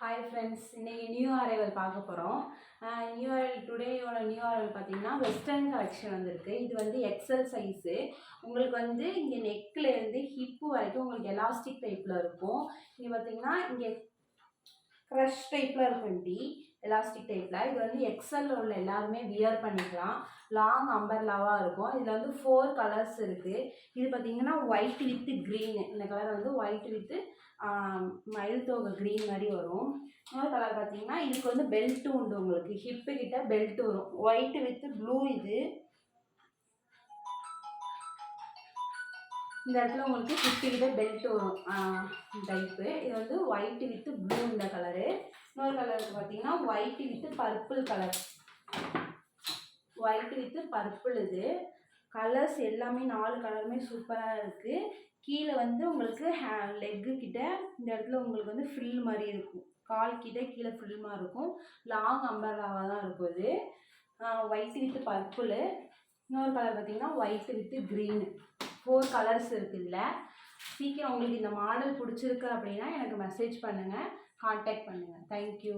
Hi friends, இன்றைக்கி new arrival பார்க்க போகிறோம். டுடேயோட நியூ அரைவல் பார்த்தீங்கன்னா வெஸ்டர்ன் கலெக்ஷன் வந்திருக்கு. இது வந்து எக்ஸல் சைஸு. உங்களுக்கு வந்து இங்கே நெக்லேருந்து ஹிப்பு வரைக்கும் உங்களுக்கு எலாஸ்டிக் டைப்பில் இருக்கும். இங்கே பார்த்தீங்கன்னா இங்கே க்ரஷ் டைப்பில் இருக்கும். எலாஸ்டிக் டைப்பில் இது வந்து எக்ஸல் உள்ள எல்லாருமே வியர் பண்ணிக்கலாம். லாங் அம்பர்லாவாக இருக்கும். இதில் வந்து 4 கலர்ஸ் இருக்குது. இது பார்த்தீங்கன்னா ஒயிட் வித் க்ரீனு. இந்த கலர் வந்து ஒயிட் வித்து மயில் தோகை க்ரீன் மாதிரி வரும். இன்னொரு கலர் பார்த்தீங்கன்னா இதுக்கு வந்து பெல்ட்டு உண்டு. உங்களுக்கு ஹிப்பு கிட்ட பெல்ட் வரும். White with blue. இது இந்த இடத்துல உங்களுக்கு ஹிப்பு கிட்ட பெல்ட் வரும் டைப்பு. இது வந்து ஒயிட் வித் ப்ளூ இந்த கலரு. இன்னொரு கலருக்கு பார்த்தீங்கன்னா white with purple colour. White with purple. இது கலர்ஸ் எல்லாமே 4 கலருமே சூப்பராக இருக்குது. கீழே வந்து உங்களுக்கு லெக்கு கிட்ட இந்த இடத்துல உங்களுக்கு வந்து ஃப்ரில் மாதிரி இருக்கும். கால் கிட்ட கீழே ஃப்ரில்மாக இருக்கும். லாங் அம்பர்லாவாக தான் இருக்கும். இது ஒயிட் வித் பர்பிள். இன்னொரு கலர் பார்த்தீங்கன்னா ஒயிட் வித் க்ரீனு. 4 கலர்ஸ் இருக்குது இதில். சீக்கிரம் உங்களுக்கு இந்த மாடல் பிடிச்சிருக்கு அப்படின்னா எனக்கு மெசேஜ் பண்ணுங்கள், கான்டாக்ட் பண்ணுங்கள். தேங்க்யூ.